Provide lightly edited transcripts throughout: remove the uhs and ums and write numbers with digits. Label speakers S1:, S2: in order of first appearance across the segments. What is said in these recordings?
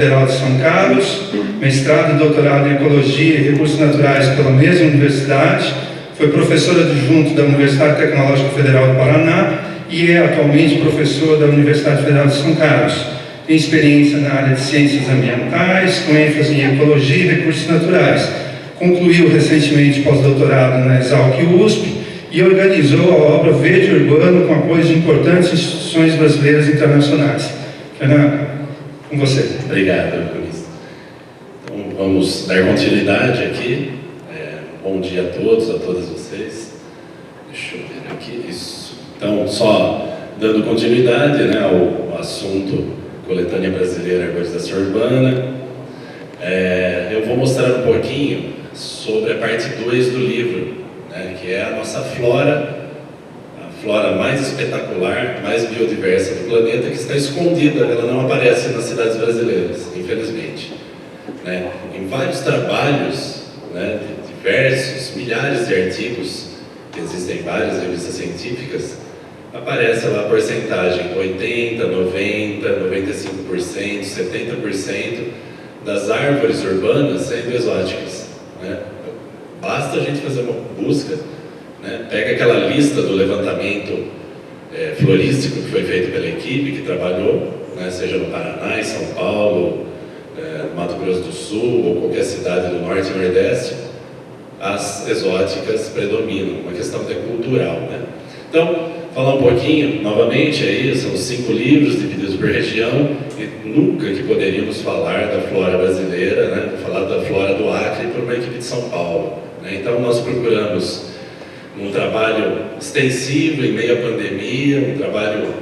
S1: Federal de São Carlos, mestrado e doutorado em Ecologia e Recursos Naturais pela mesma universidade, foi professora adjunto da Universidade Tecnológica Federal do Paraná e é atualmente professora da Universidade Federal de São Carlos. Tem experiência na área de ciências ambientais, com ênfase em ecologia e recursos naturais. Concluiu recentemente pós-doutorado na Exalc-USP e organizou a obra Verde Urbano com apoio de importantes instituições brasileiras e internacionais. Fernando, com você.
S2: Obrigado, Luiz. Então, vamos dar continuidade aqui. Bom dia a todos, a todas vocês. Deixa eu ver aqui, isso. Então, só dando continuidade, né, ao assunto Coletânea Brasileira Arborização Urbana, eu vou mostrar um pouquinho sobre a parte 2 do livro, né, que é a nossa flora, a flora mais espetacular, mais biodiversa do planeta, que está escondida, ela não aparece nas cidades brasileiras, infelizmente. Né? Em vários trabalhos, né, de diversos, milhares de artigos, que existem em várias revistas científicas, aparece lá a porcentagem 80%, 90%, 95%, 70% das árvores urbanas sendo exóticas. Né? Basta a gente fazer uma busca, né? Pega aquela lista do levantamento florístico que foi feito pela equipe que trabalhou, né? Seja no Paraná, em São Paulo, no Mato Grosso do Sul ou qualquer cidade do Norte e Nordeste, as exóticas predominam, uma questão até cultural. Né? Então, falar um pouquinho, novamente, aí são 5 livros divididos por região, e nunca que poderíamos falar da flora brasileira, né? Falar da flora do Acre por uma equipe de São Paulo. Né? Então, nós procuramos um trabalho extensivo em meio à pandemia, um trabalho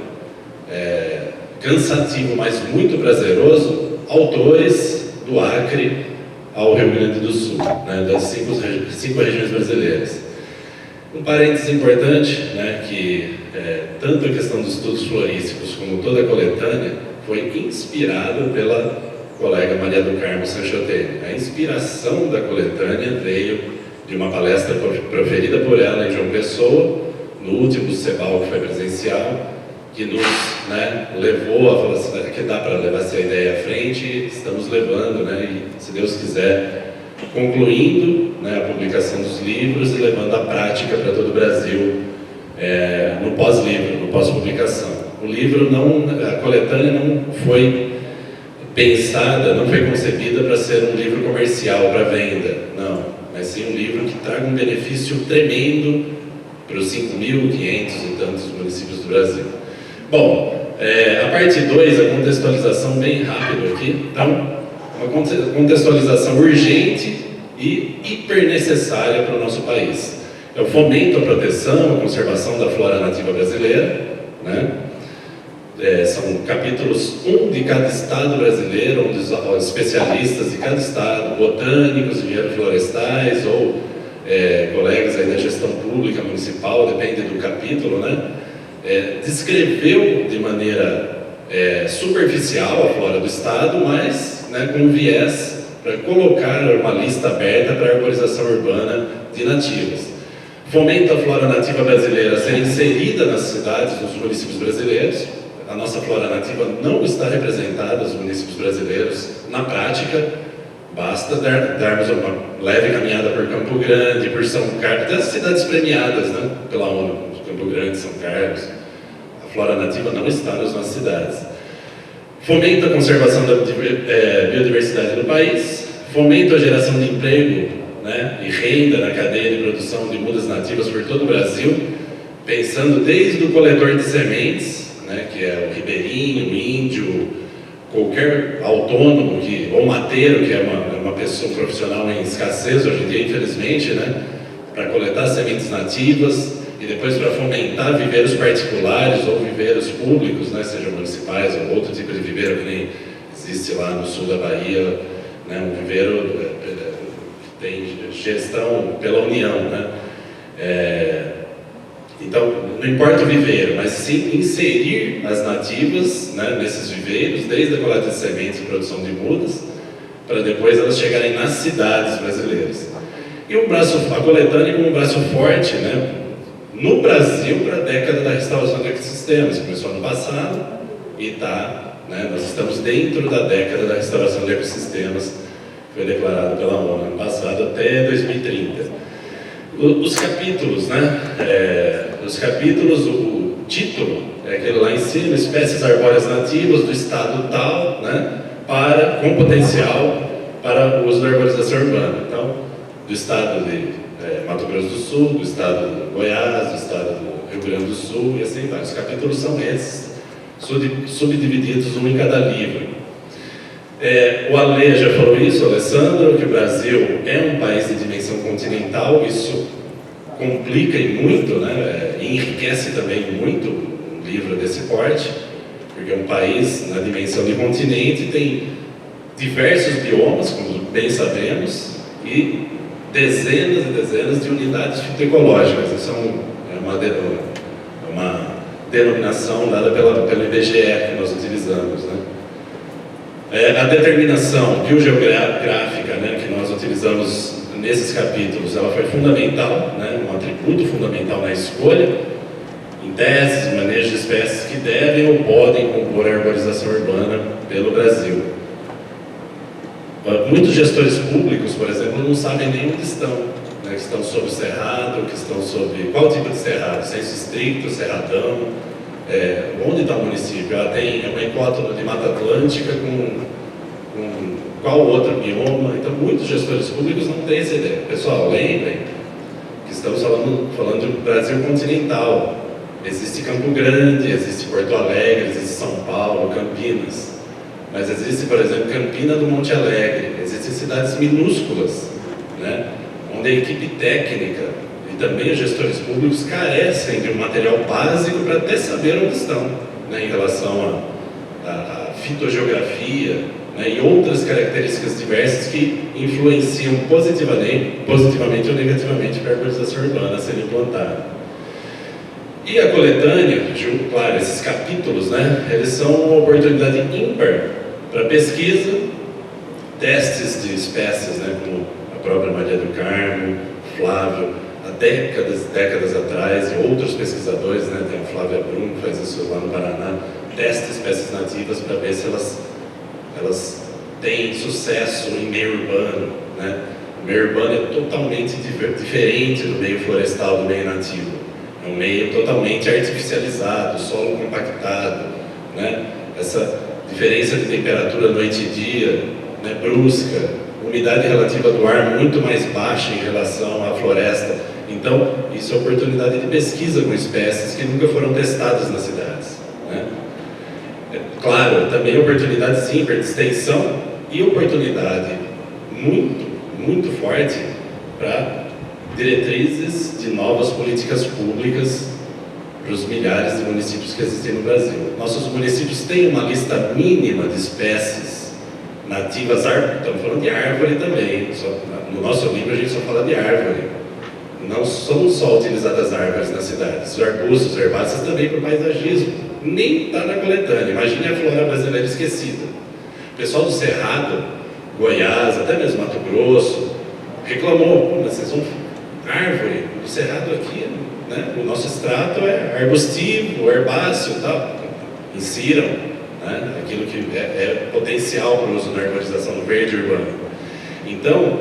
S2: cansativo, mas muito prazeroso, autores do Acre ao Rio Grande do Sul, né? Das 5 regiões brasileiras. Um parênteses importante, né, que tanto a questão dos estudos florísticos como toda a coletânea foi inspirado pela colega Maria do Carmo Sanchotelli. A inspiração da coletânea veio de uma palestra proferida por ela em João Pessoa, no último CEBAL que foi presencial, que nos, né, levou a falar assim, que dá para levar essa ideia à frente, estamos levando, né, e se Deus quiser, concluindo, né, a publicação dos livros e levando a prática para todo o Brasil no pós-livro, no pós-publicação. O livro a coletânea não foi pensada, não foi concebida para ser um livro comercial para venda, não, mas sim um livro que traga um benefício tremendo para os 5.500 e tantos municípios do Brasil. Bom, a parte 2, a contextualização bem rápido aqui. Então, uma contextualização urgente e hiper necessária para o nosso país. É o fomento à proteção, a conservação da flora nativa brasileira, né? São capítulos, um de cada estado brasileiro, onde os especialistas de cada estado, botânicos, engenheiros florestais ou colegas aí da gestão pública municipal, depende do capítulo, né? Descreveu de maneira superficial a flora do estado, mas, né, com viés para colocar uma lista aberta para a arborização urbana de nativas. Fomenta a flora nativa brasileira a ser inserida nas cidades, nos municípios brasileiros. A nossa flora nativa não está representada nos municípios brasileiros na prática. Basta darmos uma leve caminhada por Campo Grande, por São Carlos, até as cidades premiadas, né, pela ONU, Campo Grande, São Carlos. A flora nativa não está nas nossas cidades. Fomenta a conservação da biodiversidade do país, fomenta a geração de emprego, né, e renda na cadeia de produção de mudas nativas por todo o Brasil, pensando desde o coletor de sementes, né, que é o ribeirinho, o índio, qualquer autônomo ou mateiro, que é uma pessoa profissional em escassez hoje em dia, infelizmente, né, para coletar sementes nativas e depois para fomentar viveiros particulares ou viveiros públicos, né, sejam municipais ou outro tipo de viveiro que nem existe lá no sul da Bahia, né, um viveiro que tem gestão pela União, né. Então, não importa o viveiro, mas sim inserir as nativas, né, nesses viveiros, desde a coleta de sementes e produção de mudas, para depois elas chegarem nas cidades brasileiras. E a coletânea como um braço forte, né, no Brasil para a década da restauração de ecossistemas. Começou ano passado e está né? Nós estamos dentro da década da restauração de ecossistemas, foi declarado pela ONU ano passado, até 2030. Os capítulos, né? O título é aquele lá em cima: espécies arbóreas nativas do estado tal, né? Com potencial para o uso da arborização urbana. Então, do estado de Mato Grosso do Sul, do estado de Goiás, do estado do Rio Grande do Sul, e assim vai. Os capítulos são esses, subdivididos um em cada livro. O Ale já falou isso, Alessandro, que o Brasil é um país de dimensão continental. Isso complica e muito, né? E enriquece também muito um livro desse porte, porque um país na dimensão de continente tem diversos biomas, como bem sabemos, e dezenas e dezenas de unidades fitoecológicas. Isso é uma denominação dada pelo IBGE que nós utilizamos, né? A determinação biogeográfica, né, que nós utilizamos nesses capítulos, ela foi fundamental, né, um atributo fundamental na escolha, em teses, manejo de espécies que devem ou podem compor a arborização urbana pelo Brasil. Muitos gestores públicos, por exemplo, não sabem nem onde estão, né, que estão sob o cerrado, que estão sob qual tipo de cerrado, censo estricto, cerradão, onde está o município? Tem uma ecótona de Mata Atlântica com qual outro bioma? Então, muitos gestores públicos não têm essa ideia. Pessoal, lembrem que estamos falando de um Brasil continental. Existe Campo Grande, existe Porto Alegre, existe São Paulo, Campinas. Mas existe, por exemplo, Campina do Monte Alegre. Existem cidades minúsculas, né, onde a equipe técnica e também os gestores públicos carecem de um material básico para até saber onde estão, né, em relação à fitogeografia, né, e outras características diversas que influenciam positivamente ou negativamente para a arborização urbana a ser implantada. E a coletânea, claro, esses capítulos, né, eles são uma oportunidade ímpar para pesquisa, testes de espécies, né, como a própria Maria do Carmo, Flávio, há décadas atrás, e outros pesquisadores, né, tem a Flávia Brum, que faz isso lá no Paraná, testa espécies nativas para ver se elas têm sucesso em meio urbano, né? O meio urbano é totalmente diferente do meio florestal, do meio nativo. É um meio totalmente artificializado, solo compactado, né? Essa diferença de temperatura noite e dia, né, brusca, umidade relativa do ar muito mais baixa em relação à floresta. Então, isso é oportunidade de pesquisa com espécies que nunca foram testadas nas cidades, né? Claro, também oportunidade sim de extensão e oportunidade muito forte para diretrizes de novas políticas públicas para os milhares de municípios que existem no Brasil. Nossos municípios têm uma lista mínima de espécies nativas, estamos falando de árvore também, no nosso livro a gente só fala de árvore. Não são só utilizadas árvores na cidade, os arbustos, herbáceas também para o paisagismo, nem está na coletânea. Imagine a flora brasileira esquecida. O pessoal do Cerrado, Goiás, até mesmo Mato Grosso, reclamou: mas vocês vão árvore, o Cerrado aqui, né? O nosso extrato é arbustivo, herbáceo e tal. Insiram, né, aquilo que é potencial para o uso da arborização no verde urbano. Então,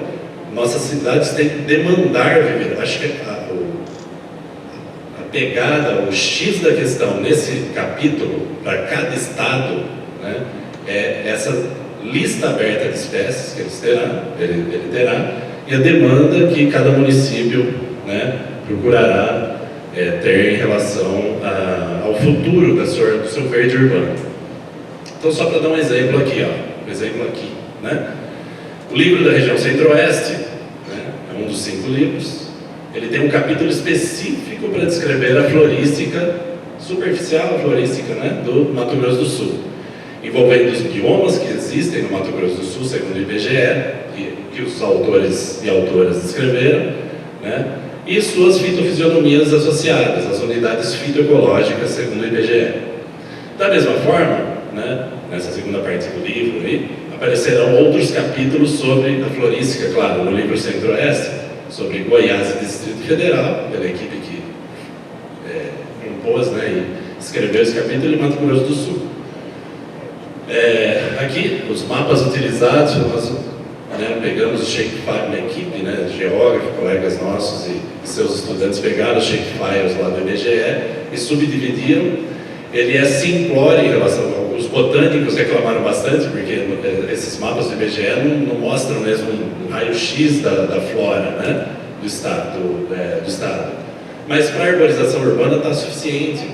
S2: nossas cidades têm que demandar viver. Acho que a pegada, o X da questão nesse capítulo, para cada estado, né, é essa lista aberta de espécies que ele terá, e a demanda que cada município, né, procurará ter em relação ao futuro do seu verde urbano. Então, só para dar um exemplo aqui, né? O livro da região Centro-Oeste, né, é um dos 5 livros. Ele tem um capítulo específico para descrever a florística superficial, a florística, né, do Mato Grosso do Sul, envolvendo os biomas que existem no Mato Grosso do Sul, segundo o IBGE, que os autores e autoras descreveram, né, e suas fitofisionomias associadas, as unidades fitoecológicas, segundo o IBGE. Da mesma forma, né, nessa segunda parte do livro, aparecerão outros capítulos sobre a florística, claro, no livro Centro-Oeste, sobre Goiás e Distrito Federal, pela equipe que compôs, né, e escreveu esse capítulo, em Mato Grosso do Sul. Aqui, os mapas utilizados, nós pegamos o shapefile na equipe, geógrafo, colegas nossos e seus estudantes pegaram os shapefiles lá do IBGE e subdividiram. Ele é simplório em relação aos botânicos reclamaram bastante, porque esses mapas do IBGE não mostram mesmo um raio-x da flora, do estado. Mas para a arborização urbana está suficiente,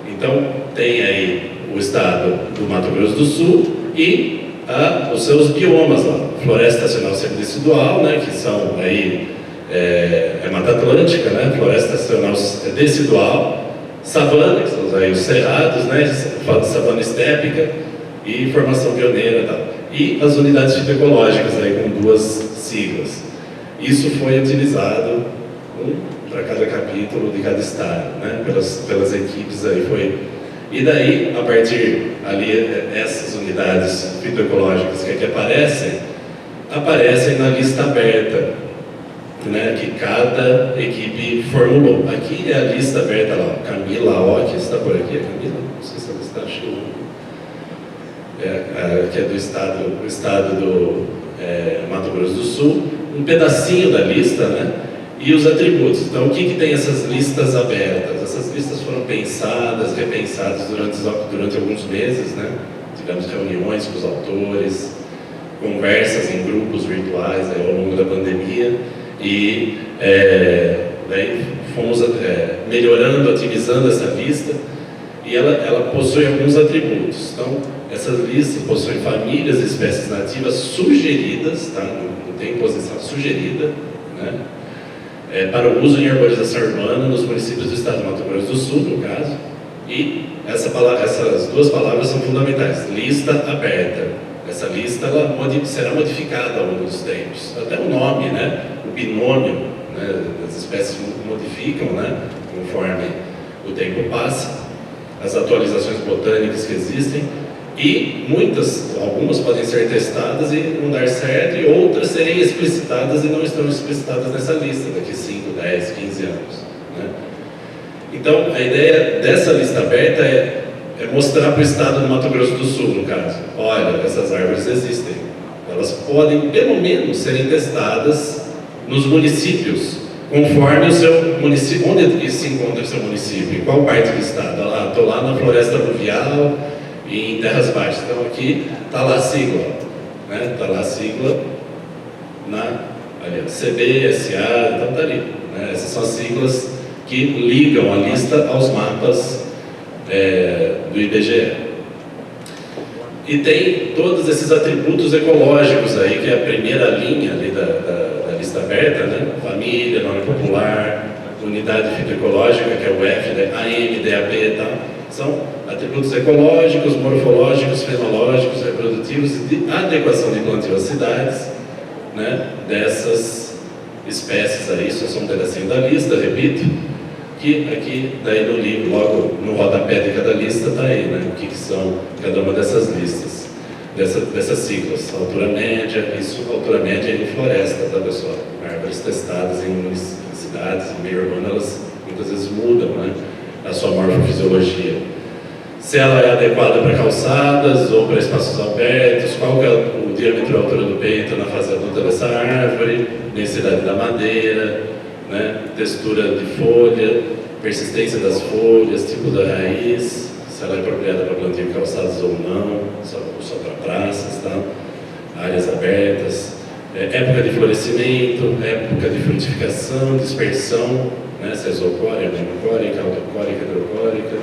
S2: Então, tem aí o estado do Mato Grosso do Sul e os seus biomas lá, floresta estacional semidecidual, que são aí Mata Atlântica, floresta estacional decidual, savana, que são aí os cerrados, savana estépica e formação pioneira e tal. E as unidades fitoecológicas aí com 2 siglas. Isso foi utilizado para cada capítulo de cada estado, pelas equipes aí E daí, a partir ali, essas unidades fitoecológicas que aqui aparecem na lista aberta, que cada equipe formulou. Aqui é a lista aberta lá, Camila, que está por aqui, Camila? Não sei se ela está, acho que que é do estado do Mato Grosso do Sul, um pedacinho da lista, e os atributos. Então, o que tem essas listas abertas? Essas listas foram pensadas, repensadas durante alguns meses, Tivemos reuniões com os autores, conversas em grupos virtuais ao longo da pandemia e daí fomos melhorando, otimizando essa lista e ela possui alguns atributos. Então, essas listas possuem famílias e espécies nativas sugeridas, não tem posição sugerida, para o uso em arborização urbana nos municípios do estado do Mato Grosso do Sul, no caso, e essas 2 palavras são fundamentais, lista aberta. Essa lista será modificada ao longo dos tempos, até o nome, o binômio das espécies modificam, conforme o tempo passa, as atualizações botânicas que existem, e algumas podem ser testadas e não dar certo, e outras serem explicitadas e não estão explicitadas nessa lista daqui 5, 10, 15 anos. Então, a ideia dessa lista aberta é mostrar para o estado do Mato Grosso do Sul, no caso, olha, essas árvores existem, elas podem, pelo menos, serem testadas nos municípios, conforme o seu município, onde se encontra o seu município, em qual parte do estado. Estou lá na floresta pluvial, em terras baixas. Então aqui está lá a sigla, está lá a sigla CB, SA, então está ali. Essas são as siglas que ligam a lista aos mapas do IBGE. E tem todos esses atributos ecológicos aí, que é a primeira linha ali da lista aberta, família, nome popular, unidade fitoecológica, que é o F, AM, DAB e tal. São atributos ecológicos, morfológicos, fenológicos, reprodutivos e de adequação de plantio às cidades, dessas espécies aí. Isso é só um pedacinho da lista, repito, que aqui, daí no livro, logo no rodapé de cada lista está aí, o que são cada uma dessas listas, dessas siglas. Altura média, altura média em floresta, tá, pessoal? Árvores testadas em cidades, em meio urbano, elas muitas vezes mudam, a sua morfofisiologia. Se ela é adequada para calçadas ou para espaços abertos, qual que é o diâmetro e a altura do peito na fase adulta dessa árvore, densidade da madeira, textura de folha, persistência das folhas, tipo da raiz, se ela é apropriada para plantio de calçados ou não, só para praças, áreas abertas, época de florescimento, época de frutificação, dispersão, se é zoocórica, monocórica, autocórica, hidrocórica,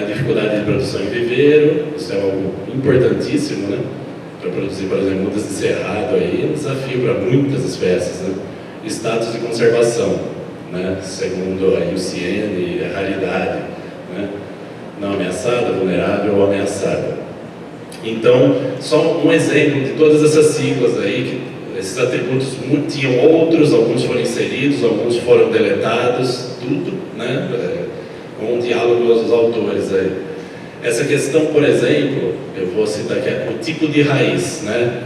S2: dificuldade de produção em viveiro, isso é algo importantíssimo, para produzir, por exemplo, mudas de cerrado aí, é um desafio para muitas espécies, Status de conservação, segundo a IUCN e a raridade, não ameaçada, vulnerável ou ameaçada. Então, só um exemplo de todas essas siglas aí, que esses atributos tinham outros, alguns foram inseridos, alguns foram deletados, tudo, com um diálogo dos autores aí. Essa questão, por exemplo, eu vou citar aqui, o tipo de raiz,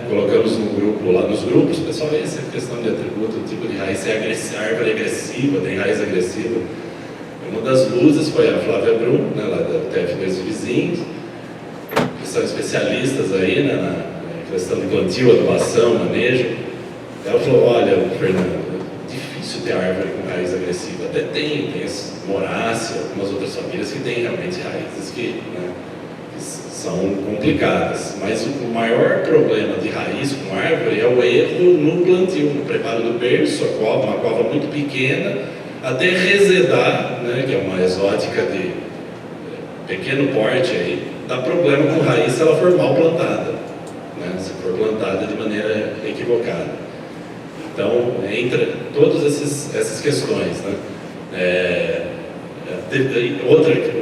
S2: colocamos no grupo, lá nos grupos, pessoal, essa questão de atributo, o tipo de raiz, é árvore agressiva, tem raiz agressiva. Uma das luzes foi a Flávia Brum, lá da TF2 de Vizinhos, são especialistas aí, né, na questão de plantio, adubação, manejo. Ela falou, olha, Fernando, é difícil ter árvore com raiz agressiva. Até tem morácea, algumas outras famílias que têm realmente raízes que são complicadas. Mas o maior problema de raiz com árvore é o erro no plantio, no preparo do berço, uma cova muito pequena, até resedar, né, que é uma exótica de pequeno porte aí, dá problema com raiz se ela for mal plantada, né, se for plantada de maneira equivocada. Então, entra todas essas questões, né?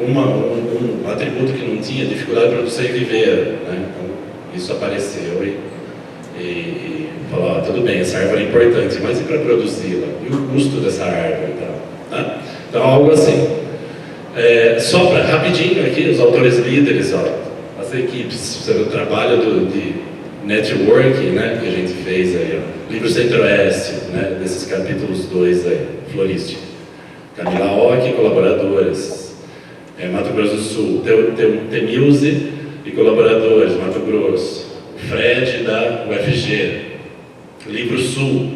S2: Um atributo que não tinha, dificuldade de produção em viveiro, né? Então, isso apareceu e falou, tudo bem, essa árvore é importante, mas e para produzi-la? E o custo dessa árvore? Tá? Então, algo assim. Só para, rapidinho aqui, os autores líderes, as equipes, o trabalho de networking, né, que a gente fez aí, Livro Centro-Oeste, né, desses capítulos 2 aí, florística. Camila Ock, colaboradores. Mato Grosso do Sul, Temilze e colaboradores, Mato Grosso. Fred da UFG. Livro Sul,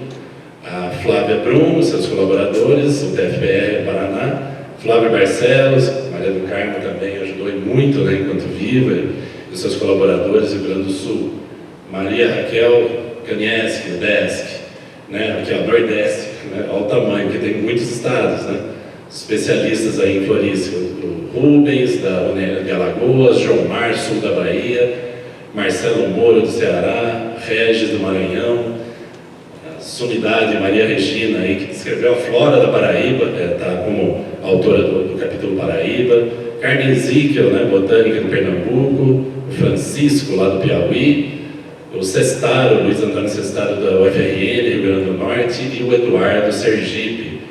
S2: a Flávia Brum, seus colaboradores, o TFPR Paraná. Flávio Barcelos, Maria do Carmo também ajudou muito, né, enquanto viva, e os seus colaboradores do Rio Grande do Sul. Maria Raquel Kanieski, Desk, né, aqui é o Nordeste, né, olha o tamanho, que tem muitos estados, né, especialistas aí em florística, o Rubens, da Unesp de Alagoas, João Mar, sul da Bahia, Marcelo Moro, do Ceará, Regis, do Maranhão, a Sumidade Maria Regina, aí, que escreveu a Flora da Paraíba, está como autora do capítulo Paraíba, Carmen Zickel, né, botânica de Pernambuco, o Francisco, lá do Piauí, o Sestaro, Luiz Antônio Sestaro da UFRN, Rio Grande do Norte, e o Eduardo Sergipe,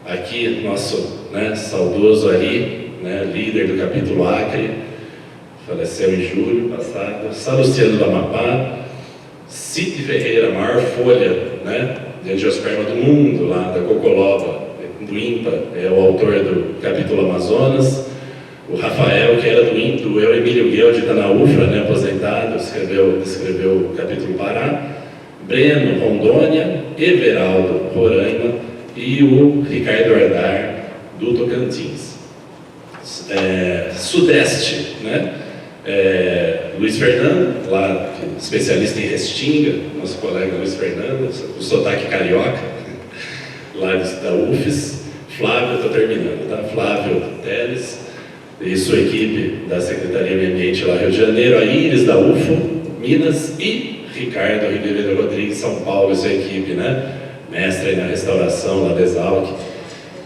S2: aqui nosso, né, saudoso Ari, né, líder do capítulo Acre, faleceu em julho passado, Salustiano do Amapá, Cite Ferreira, a maior folha, né, de angiosperma do mundo, lá da Cocoloba, do INPA, é o autor do capítulo Amazonas. O Rafael, que era do Eu Emílio Guel, está na UFRA, né, aposentado, escreveu o capítulo Pará. Breno, Rondônia, Everaldo, Roraima, e o Ricardo Ardar, do Tocantins. Sudeste, né? Luiz Fernando, lá, especialista em Restinga, nosso colega Luiz Fernando, o sotaque carioca, lá da UFES. Flávio, estou terminando, tá? Flávio Teles e sua equipe da Secretaria de Meio Ambiente lá Rio de Janeiro, a Iris da UFO, Minas, e Ricardo Ribeiro Rodrigues, São Paulo, e sua equipe, né? Mestre aí na restauração lá da Exalc,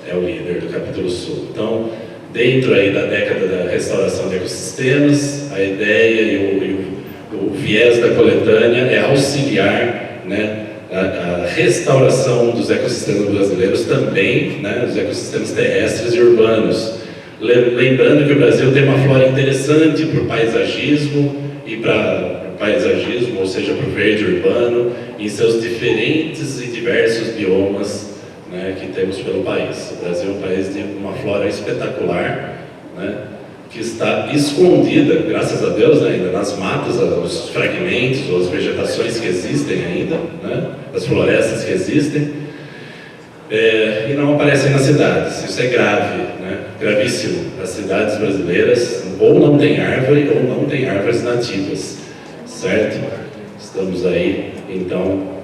S2: é o líder do capítulo Sul. Então, dentro aí da década da restauração de ecossistemas, a ideia e o viés da coletânea é auxiliar, né, a restauração dos ecossistemas brasileiros também, né, os ecossistemas terrestres e urbanos. Lembrando que o Brasil tem uma flora interessante para o paisagismo e para paisagismo, ou seja, para o verde urbano, em seus diferentes e diversos biomas, né, que temos pelo país. O Brasil é um país de uma flora espetacular, né, que está escondida, graças a Deus, né, ainda nas matas, os fragmentos, ou as vegetações que existem ainda, né, as florestas que existem, e não aparecem nas cidades. Isso é grave, né, gravíssimo. As cidades brasileiras ou não têm árvore ou não têm árvores nativas, certo? Estamos aí, então,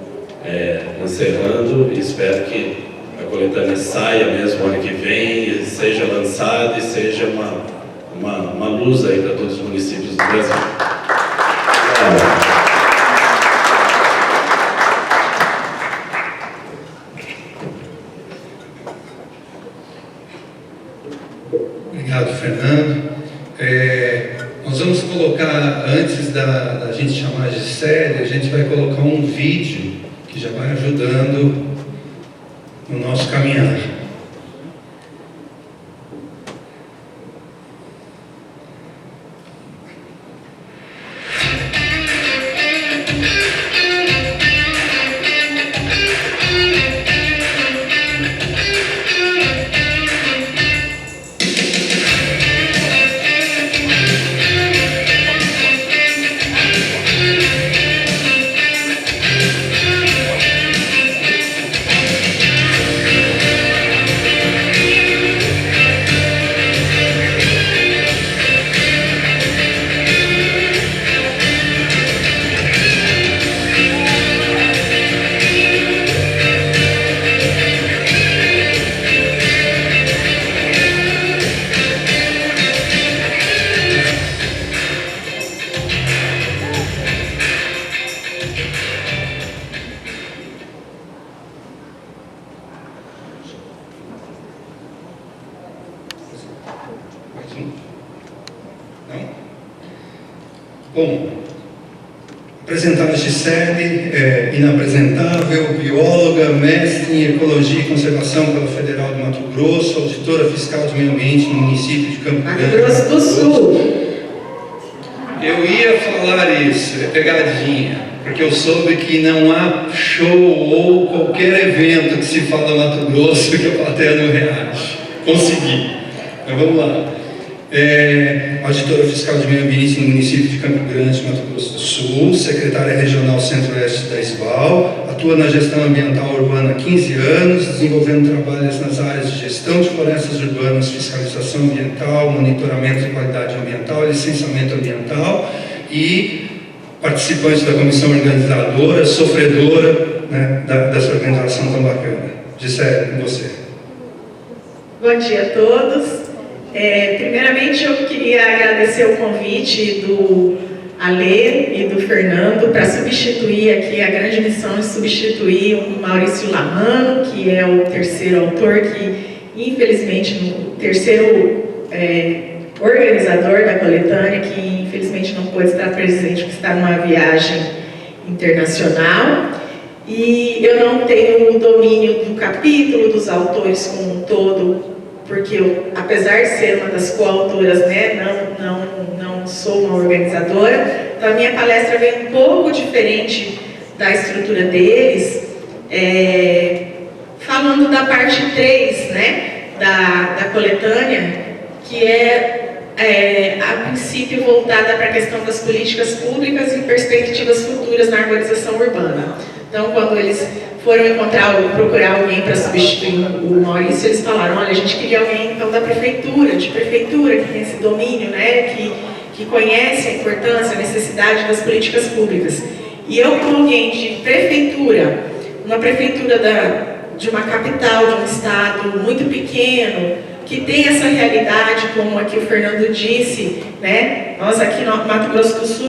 S2: encerrando, e espero que a coletânea saia mesmo ano que vem, e seja lançada e seja uma luz aí para todos os municípios do Brasil.
S1: Obrigado, Fernando. Nós vamos colocar, antes da gente chamar de série, a gente vai colocar um vídeo que já vai ajudando no nosso caminhar. Bom, apresentar a Gisele, inapresentável, bióloga, mestre em Ecologia e Conservação pela Federal de Mato Grosso, auditora fiscal de meio ambiente no município de Campo Grande.
S3: Mato Grosso do Sul.
S1: Eu ia falar isso, é pegadinha, porque eu soube que não há show ou qualquer evento que se fala Mato Grosso que a plateia não reage. Consegui. Mas vamos lá. Auditora fiscal de meio ambiente no município de Campo Grande, Mato Grosso do Sul, secretária regional Centro-Oeste da SBAL, atua na gestão ambiental urbana há 15 anos, desenvolvendo trabalhos nas áreas de gestão de florestas urbanas, fiscalização ambiental, monitoramento de qualidade ambiental, licenciamento ambiental e participante da comissão organizadora, sofredora, né, dessa organização tão bacana. Gisele, com você.
S3: Bom dia a todos. Primeiramente, eu queria agradecer o convite do Alê e do Fernando para substituir aqui a grande missão de substituir o Maurício Lamano, que é o terceiro autor, que infelizmente, o terceiro organizador da coletânea, que infelizmente não pôde estar presente, porque está numa viagem internacional. E eu não tenho o domínio do capítulo, dos autores como um todo, porque eu, apesar de ser uma das coautoras, né, não sou uma organizadora. Então a minha palestra vem um pouco diferente da estrutura deles, falando da parte 3, né, da coletânea, que a princípio voltada para a questão das políticas públicas e perspectivas futuras na arborização urbana. Então, quando eles foram procurar alguém para substituir o Maurício, eles falaram: olha, a gente queria alguém então da prefeitura, que tem esse domínio, né, que conhece a importância, a necessidade das políticas públicas. E eu, como alguém de prefeitura, uma prefeitura de uma capital, de um estado muito pequeno, que tem essa realidade, como aqui o Fernando disse, né, nós aqui no Mato Grosso do Sul